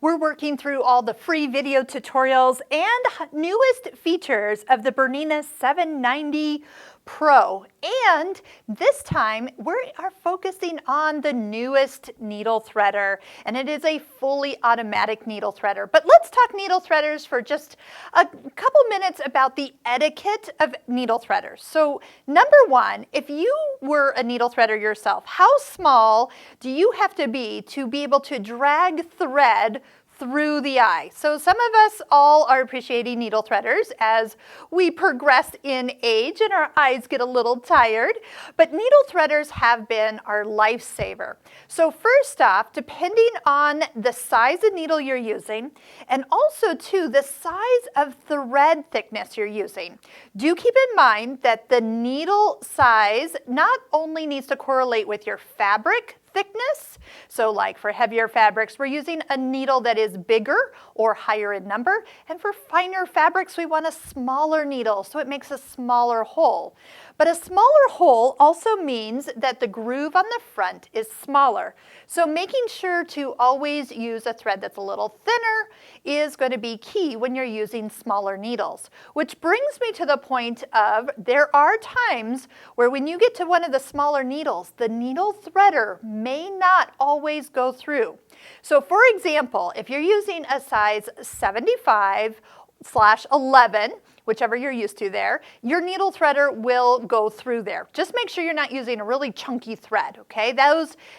We're working through all the free video tutorials and newest features of the BERNINA 790 Pro. And this time we are focusing on the newest needle threader, and it is a fully automatic needle threader. But let's talk needle threaders for just a couple minutes about the etiquette of needle threaders. So number one, if you were a needle threader yourself, how small do you have to be able to drag thread through the eye? So some of us all are appreciating needle threaders as we progress in age and our eyes get a little tired, but needle threaders have been our lifesaver. So first off, depending on the size of needle you're using and also too the size of thread thickness you're using, do keep in mind that the needle size not only needs to correlate with your fabric thickness. So like for heavier fabrics, we're using a needle that is bigger or higher in number. And for finer fabrics, we want a smaller needle, so it makes a smaller hole. But a smaller hole also means that the groove on the front is smaller. So making sure to always use a thread that's a little thinner is going to be key when you're using smaller needles. Which brings me to the point of there are times where when you get to one of the smaller needles, the needle threader may not always go through. So for example, if you're using a size 75/11, whichever you're used to there, your needle threader will go through there. Just make sure you're not using a really chunky thread, okay?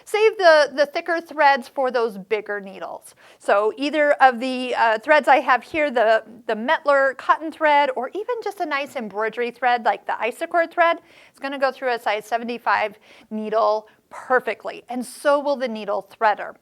Save the thicker threads for those bigger needles. So either of the threads I have here, the Metler cotton thread, or even just a nice embroidery thread like the Isacord thread, it's gonna go through a size 75 needle perfectly, and so will the needle threader.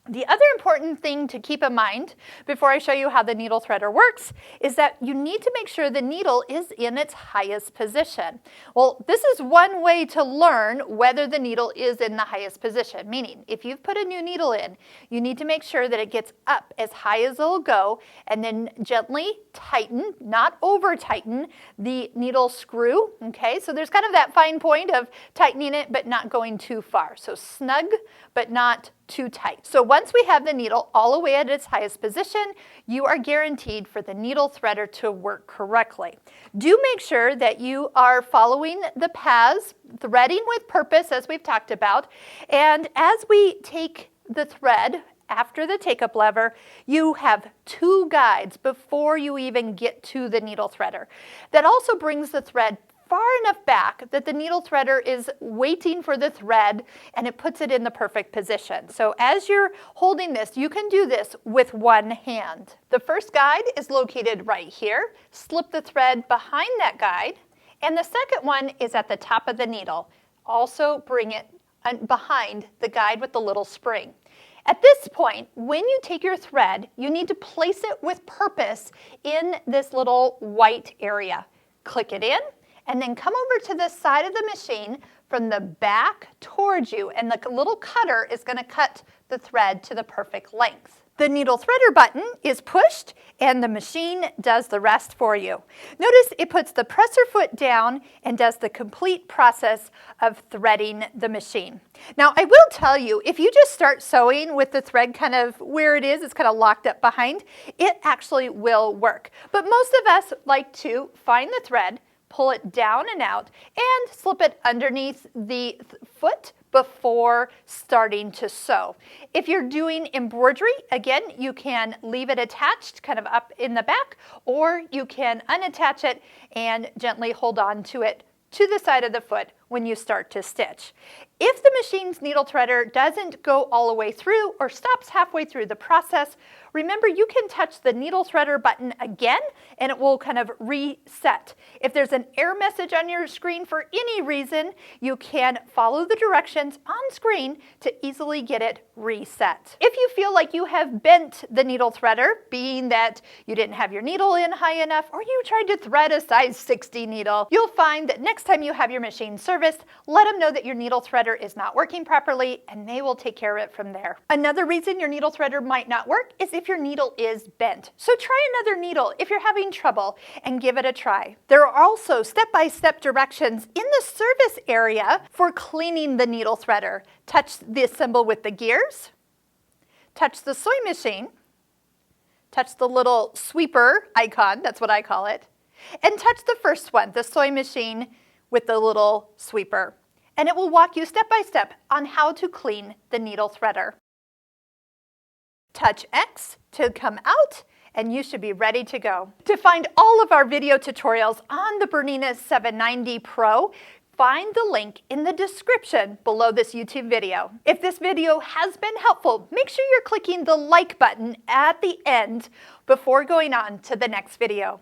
The other important thing to keep in mind before I show you how the needle threader works is that you need to make sure the needle is in its highest position. Well, this is one way to learn whether the needle is in the highest position, meaning if you've put a new needle in, you need to make sure that it gets up as high as it'll go and then gently tighten, not over tighten, the needle screw, okay? So there's kind of that fine point of tightening it but not going too far. So snug but not too tight. So once we have the needle all the way at its highest position, you are guaranteed for the needle threader to work correctly. Do make sure that you are following the paths, threading with purpose as we've talked about, and as we take the thread after the take-up lever, you have two guides before you even get to the needle threader. That also brings the thread far enough back that the needle threader is waiting for the thread and it puts it in the perfect position. So as you're holding this, you can do this with one hand. The first guide is located right here. Slip the thread behind that guide, and the second one is at the top of the needle. Also bring it behind the guide with the little spring. At this point, when you take your thread, you need to place it with purpose in this little white area. Click it in, and then come over to the side of the machine from the back towards you, and the little cutter is going to cut the thread to the perfect length. The needle threader button is pushed and the machine does the rest for you. Notice it puts the presser foot down and does the complete process of threading the machine. Now I will tell you, if you just start sewing with the thread kind of where it is, it's kind of locked up behind, it actually will work. But most of us like to find the thread, pull it down and out, and slip it underneath the foot before starting to sew. If you're doing embroidery, again, you can leave it attached kind of up in the back, or you can unattach it and gently hold on to it to the side of the foot when you start to stitch. If the machine's needle threader doesn't go all the way through or stops halfway through the process, remember you can touch the needle threader button again and it will kind of reset. If there's an error message on your screen for any reason, you can follow the directions on screen to easily get it reset. If you feel like you have bent the needle threader, being that you didn't have your needle in high enough or you tried to thread a size 60 needle, you'll find that next time you have your machine serviced, let them know that your needle threader is not working properly and they will take care of it from there. Another reason your needle threader might not work is if your needle is bent. So try another needle if you're having trouble and give it a try. There are also step-by-step directions in the service area for cleaning the needle threader. Touch the symbol with the gears, touch the sewing machine, touch the little sweeper icon, that's what I call it, and touch the first one, the sewing machine with the little sweeper. And it will walk you step by step on how to clean the needle threader. Touch X to come out, and you should be ready to go. To find all of our video tutorials on the Bernina 790 Pro, find the link in the description below this YouTube video. If this video has been helpful, make sure you're clicking the like button at the end before going on to the next video.